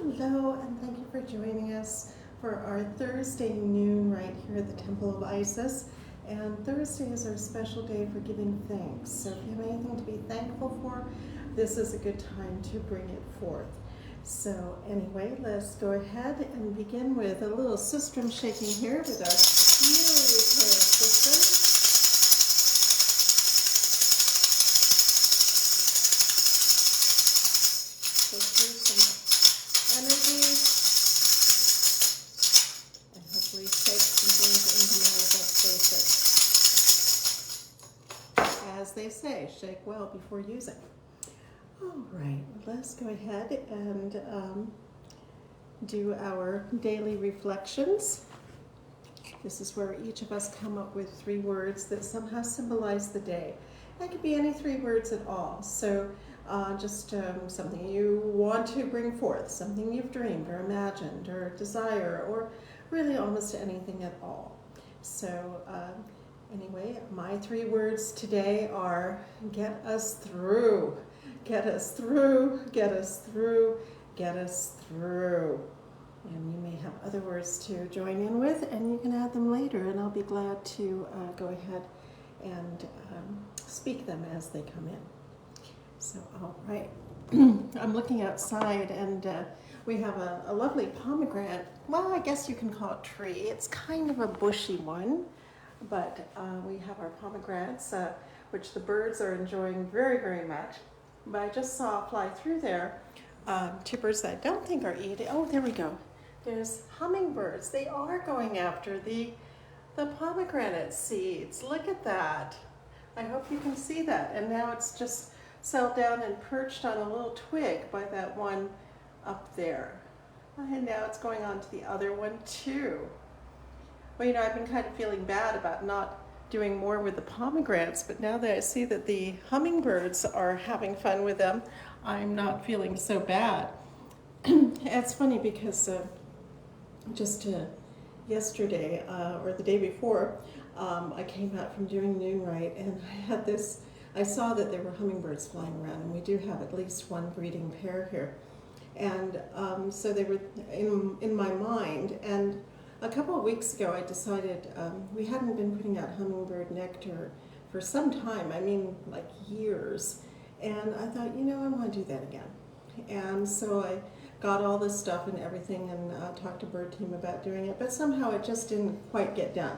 Hello, and thank you for joining us for our Thursday noon right here at the Temple of Isis. And Thursday is our special day for giving thanks. So if you have anything to be thankful for, this is a good time to bring it forth. So anyway, let's go ahead and begin with a little sistrum shaking here with our newly repaired system. So here's some energy, and hopefully shake some things into manifestation. As they say, shake well before using. All right, let's go ahead and do our daily reflections. This is where each of us come up with 3 words that somehow symbolize the day. That could be any 3 words at all. So just something you want to bring forth, something you've dreamed or imagined or desire, or really almost anything at all. So anyway, my 3 words today are get us through. Get us through, get us through, get us through. And you may have other words to join in with, and you can add them later, and I'll be glad to go ahead and speak them as they come in. So, all right. I'm looking outside, and we have a lovely pomegranate. Well, I guess you can call it tree. It's kind of a bushy one, but we have our pomegranates, which the birds are enjoying very, very much. But I just saw fly through there 2 birds that I don't think are eating. Oh, there we go. There's hummingbirds. They are going after the pomegranate seeds. Look at that. I hope you can see that. And now it's just settled down and perched on a little twig by that one up there. And now it's going on to the other one too. Well, you know, I've been kind of feeling bad about not doing more with the pomegranates, but now that I see that the hummingbirds are having fun with them, I'm not feeling so bad. It's funny because just yesterday or the day before, I came out from doing noon right, and I saw that there were hummingbirds flying around, and we do have at least 1 breeding pair here. And so they were in my mind, and a couple of weeks ago I decided we hadn't been putting out hummingbird nectar for some time, I mean like years, and I thought, you know, I want to do that again. And so I got all this stuff and everything and talked to Bird Team about doing it, but somehow it just didn't quite get done.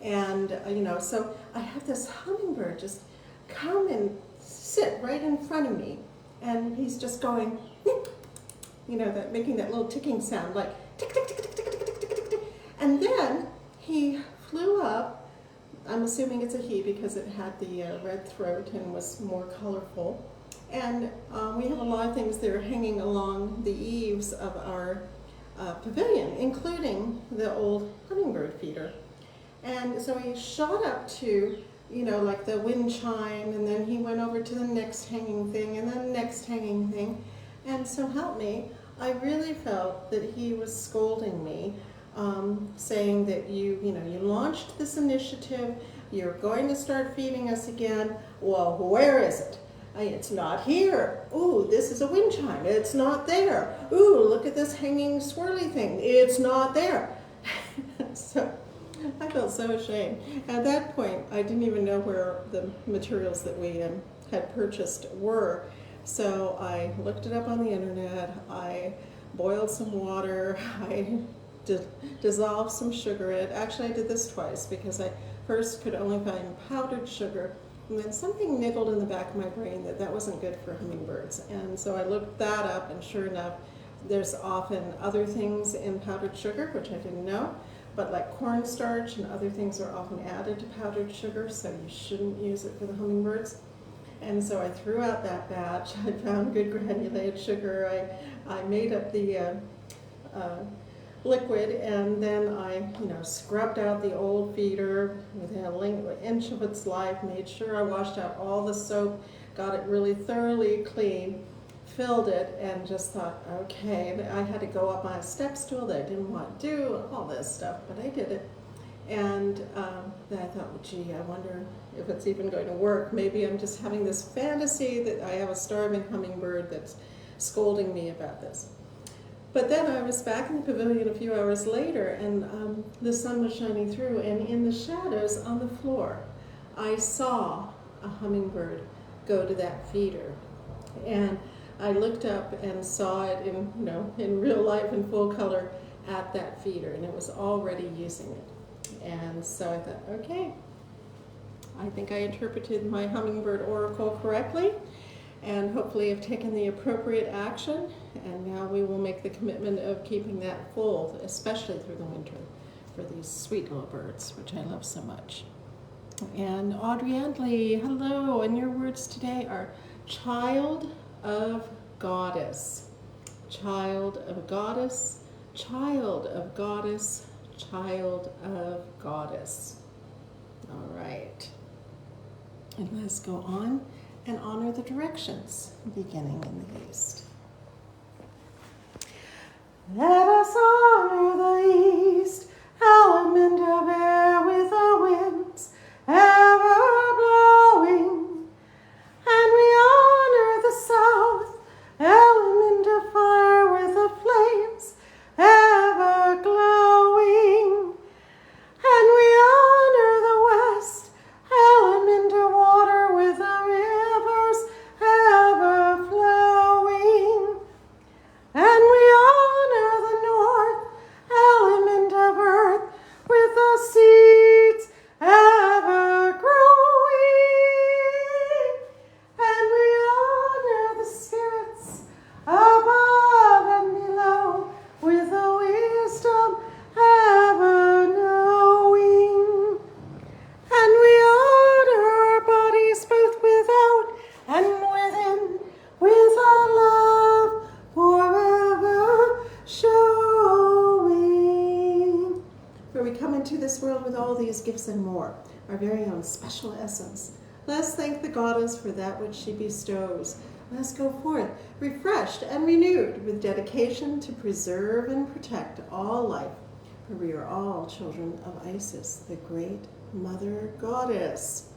And you know, so I have this hummingbird just come and sit right in front of me, and he's just going, you know, making that little ticking sound, like tick, tick, tick, tick, tick, tick, tick, tick, tick. And then he flew up. I'm assuming it's a he because it had the red throat and was more colorful. And we have a lot of things that are hanging along the eaves of our pavilion, including the old hummingbird feeder. And so he shot up to, you know, like the wind chime, and then he went over to the next hanging thing, and then the next hanging thing. And so help me, I really felt that he was scolding me, saying that you launched this initiative, you're going to start feeding us again. Well, where is it? It's not here. Ooh, this is a wind chime. It's not there. Ooh, look at this hanging swirly thing. It's not there. So I felt so ashamed. At that point, I didn't even know where the materials that we had purchased were. So I looked it up on the internet. I boiled some water. I dissolved some sugar in it. Actually, I did this twice because I first could only find powdered sugar. And then something niggled in the back of my brain that wasn't good for hummingbirds. And so I looked that up, and sure enough, there's often other things in powdered sugar, which I didn't know, but like cornstarch and other things are often added to powdered sugar, so you shouldn't use it for the hummingbirds. And so I threw out that batch. I found good granulated sugar. I made up the liquid, and then I, scrubbed out the old feeder within an inch of its life, made sure I washed out all the soap, got it really thoroughly clean, filled it, and just thought, okay, I had to go up on a step stool that I didn't want to do, all this stuff, but I did it. And then I thought, well, gee, I wonder if it's even going to work. Maybe I'm just having this fantasy that I have a starving hummingbird that's scolding me about this. But then I was back in the pavilion a few hours later, and the sun was shining through, and in the shadows on the floor, I saw a hummingbird go to that feeder. And I looked up and saw it in real life in full color at that feeder, and it was already using it. And so I thought, okay, I think I interpreted my hummingbird oracle correctly, and hopefully have taken the appropriate action, and now we will make the commitment of keeping that full, especially through the winter, for these sweet little birds, which I love so much. And Audrey Andley, hello, and your words today are child of goddess, child of goddess, child of goddess, child of goddess. All right, and let's go on and honor the directions, beginning in the east. Let us honor the east, element of air with the winds ever blowing. And we honor the south, element of fire with the flames ever glowing. And we honor the west, element of water with the rivers ever flowing. And we honor the north, element of earth with the seeds ever growing. And we honor the spirits above and below with the wisdom ever knowing. And we honor our bodies both without and within with a love forever showing. For we come into this world with all these gifts and more, our very own special essence. Let us thank the goddess for that which she bestows. Let us go forth, refreshed and renewed, with dedication to preserve and protect all life, for we are all children of Isis, the great Mother Goddess.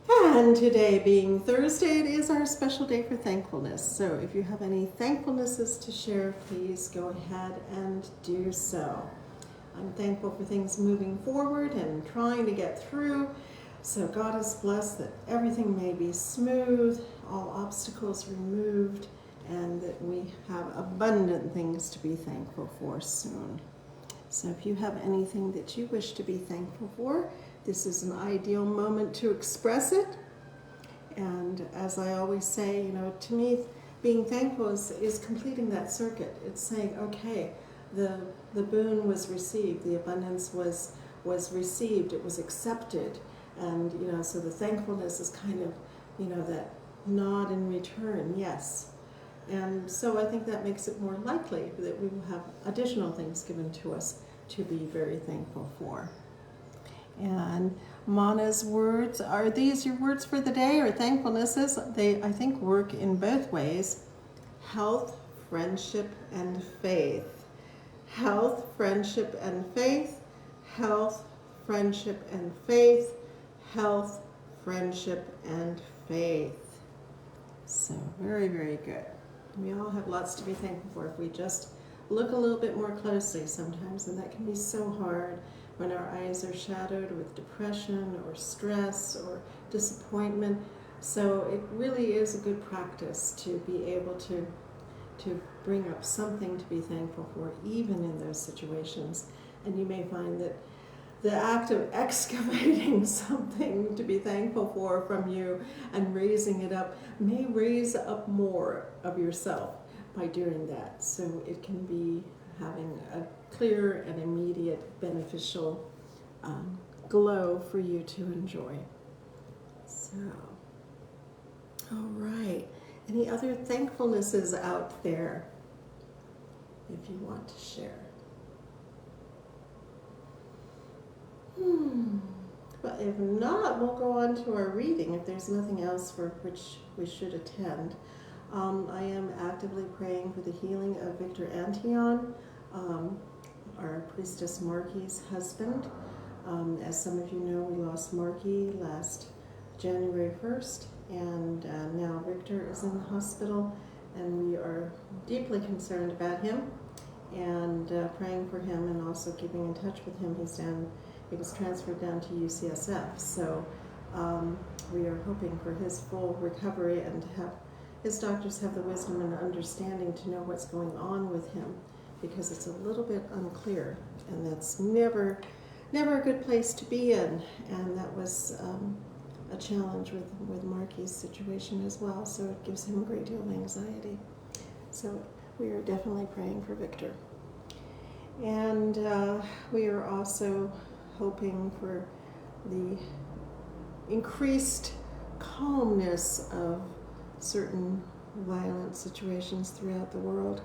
And today being Thursday, it is our special day for thankfulness. So if you have any thankfulnesses to share, please go ahead and do so. I'm thankful for things moving forward and trying to get through. So God is blessed that everything may be smooth, all obstacles removed, and that we have abundant things to be thankful for soon. So if you have anything that you wish to be thankful for, this is an ideal moment to express it. And as I always say, to me, being thankful is completing that circuit. It's saying, okay, the boon was received, the abundance was received, it was accepted. And, so the thankfulness is kind of, that nod in return, yes. And so I think that makes it more likely that we will have additional things given to us to be very thankful for. And Mana's words, are these your words for the day, or thankfulnesses? They, I think, work in both ways. Health, friendship, and faith. Health, friendship, and faith. Health, friendship, and faith. Health, friendship, and faith. So very, very good. We all have lots to be thankful for if we just look a little bit more closely sometimes, and that can be so hard when our eyes are shadowed with depression or stress or disappointment. So it really is a good practice to be able to bring up something to be thankful for, even in those situations. And you may find that the act of excavating something to be thankful for from you and raising it up may raise up more of yourself by doing that. So it can be having a clear and immediate beneficial glow for you to enjoy. So, all right. Any other thankfulnesses out there if you want to share? But if not, we'll go on to our reading if there's nothing else for which we should attend. I am actively praying for the healing of Victor Antion, our priestess Marky's husband. As some of you know, we lost Marky last January 1st, and now Victor is in the hospital, and we are deeply concerned about him and praying for him and also keeping in touch with him. He was transferred down to UCSF, so we are hoping for his full recovery and to have his doctors have the wisdom and understanding to know what's going on with him, because it's a little bit unclear, and that's never a good place to be in, and that was a challenge with Marky's situation as well, so it gives him a great deal of anxiety. So we are definitely praying for Victor. And we are also hoping for the increased calmness of certain violent situations throughout the world.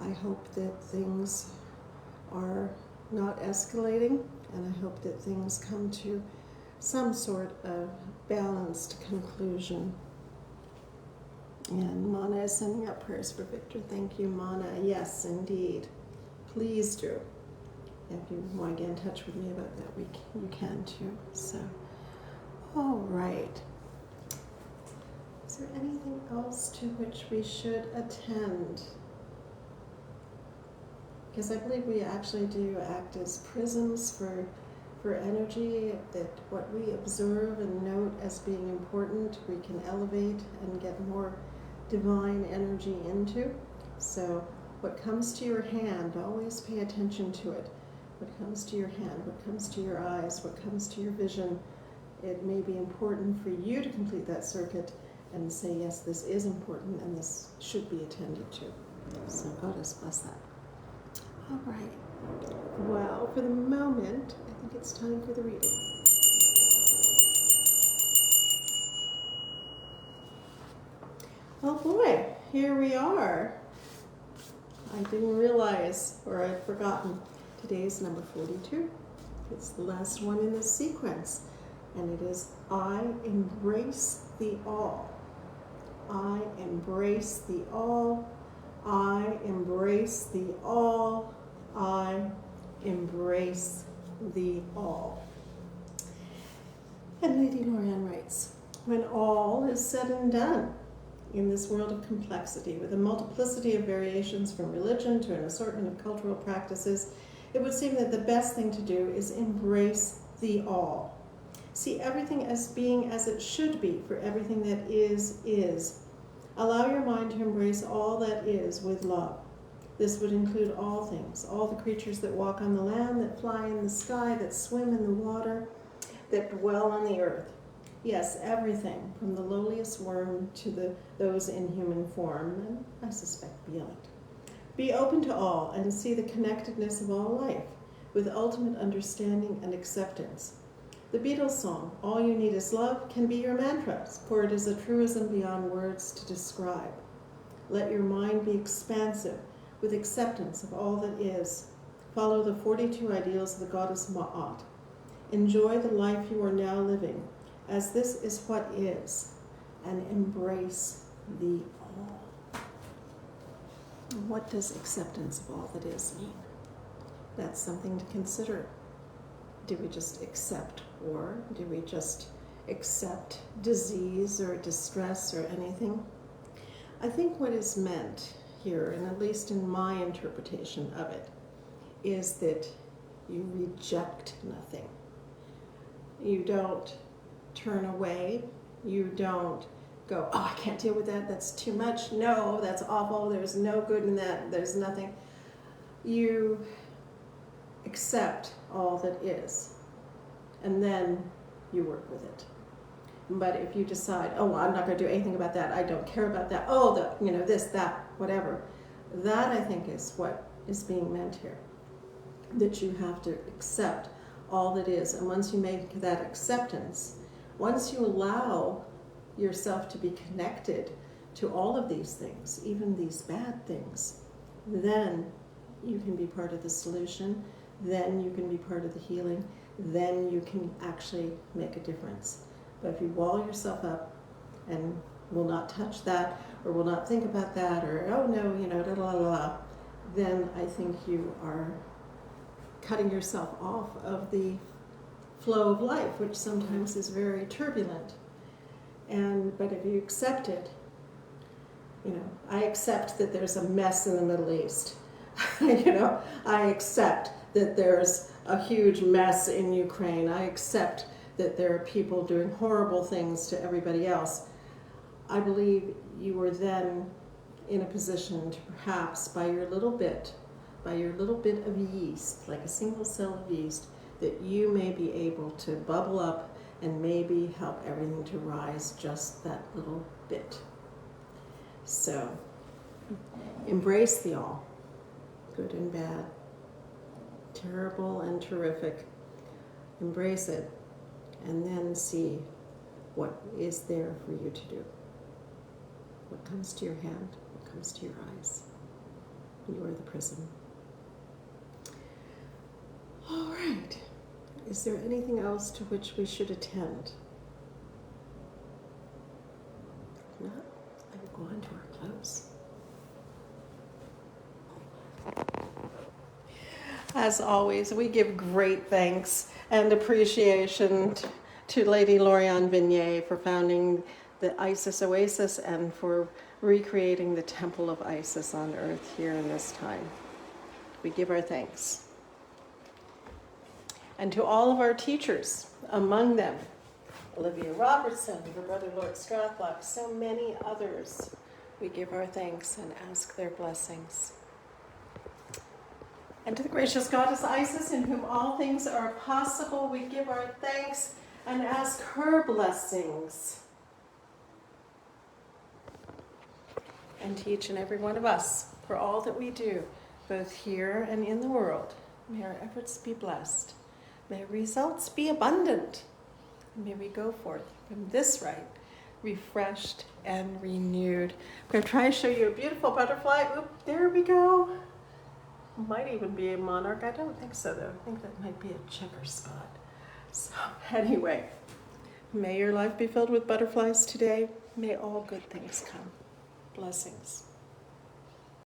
I hope that things are not escalating, and I hope that things come to some sort of balanced conclusion. And Mana is sending up prayers for Victor. Thank you, Mana. Yes, indeed. Please do. If you want to get in touch with me about that, you can too. So, all right. Is there anything else to which we should attend? Because I believe we actually do act as prisms for energy, that what we observe and note as being important, we can elevate and get more divine energy into. So what comes to your hand, always pay attention to it. What comes to your hand, what comes to your eyes, what comes to your vision, it may be important for you to complete that circuit and say, yes, this is important and this should be attended to. So Goddess bless that. All right. Well, for the moment, I think it's time for the reading. Oh boy, here we are. I didn't realize, or I'd forgotten, today's number 42. It's the last one in this sequence, and it is, I embrace the all. I embrace the all. I embrace the all. I embrace the all. And Lady Norian writes, when all is said and done in this world of complexity, with a multiplicity of variations from religion to an assortment of cultural practices, it would seem that the best thing to do is embrace the all. See everything as being as it should be, for everything that is. Allow your mind to embrace all that is with love. This would include all things, all the creatures that walk on the land, that fly in the sky, that swim in the water, that dwell on the earth. Yes, everything, from the lowliest worm to those in human form, and I suspect beyond. Be open to all and see the connectedness of all life, with ultimate understanding and acceptance. The Beatles song, All You Need Is Love, can be your mantra, for it is a truism beyond words to describe. Let your mind be expansive, with acceptance of all that is. Follow the 42 ideals of the goddess Ma'at. Enjoy the life you are now living, as this is what is, and embrace the all. What does acceptance of all that is mean? That's something to consider. Do we just accept war? Do we just accept disease or distress or anything? I think what is meant here, and at least in my interpretation of it, is that you reject nothing. You don't turn away. You don't go, oh, I can't deal with that. That's too much. No, that's awful. There's no good in that. There's nothing. You accept all that is, and then you work with it. But if you decide, oh, I'm not going to do anything about that, I don't care about that, oh, this, that, whatever, that I think is what is being meant here. That you have to accept all that is, and once you make that acceptance, once you allow yourself to be connected to all of these things, even these bad things, then you can be part of the solution, then you can be part of the healing, then you can actually make a difference. But if you wall yourself up and will not touch that, or will not think about that, or, oh no, then I think you are cutting yourself off of the flow of life, which sometimes is very turbulent. But if you accept it, I accept that there's a mess in the Middle East. I accept that there's a huge mess in Ukraine. I accept that there are people doing horrible things to everybody else. I believe you were then in a position to perhaps, by your little bit of yeast, like a single cell of yeast, that you may be able to bubble up and maybe help everything to rise just that little bit. So, embrace the all, good and bad, terrible and terrific. Embrace it, and then see what is there for you to do. What comes to your hand, what comes to your eyes. You are the prism. All right. Is there anything else to which we should attend? If not, I will go on to our close. As always, we give great thanks and appreciation to Lady Lorianne Vignier for founding the Isis Oasis and for recreating the Temple of Isis on Earth here in this time. We give our thanks. And to all of our teachers, among them, Olivia Robertson, her brother Lord Strathlock, so many others, we give our thanks and ask their blessings. And to the gracious goddess Isis, in whom all things are possible, we give our thanks and ask her blessings. And to each and every one of us for all that we do, both here and in the world. May our efforts be blessed. May results be abundant. And may we go forth from this rite refreshed and renewed. I'm going to try and show you a beautiful butterfly. Oop, there we go. Might even be a monarch. I don't think so, though. I think that might be a checker spot. So anyway, may your life be filled with butterflies today. May all good things come. Blessings.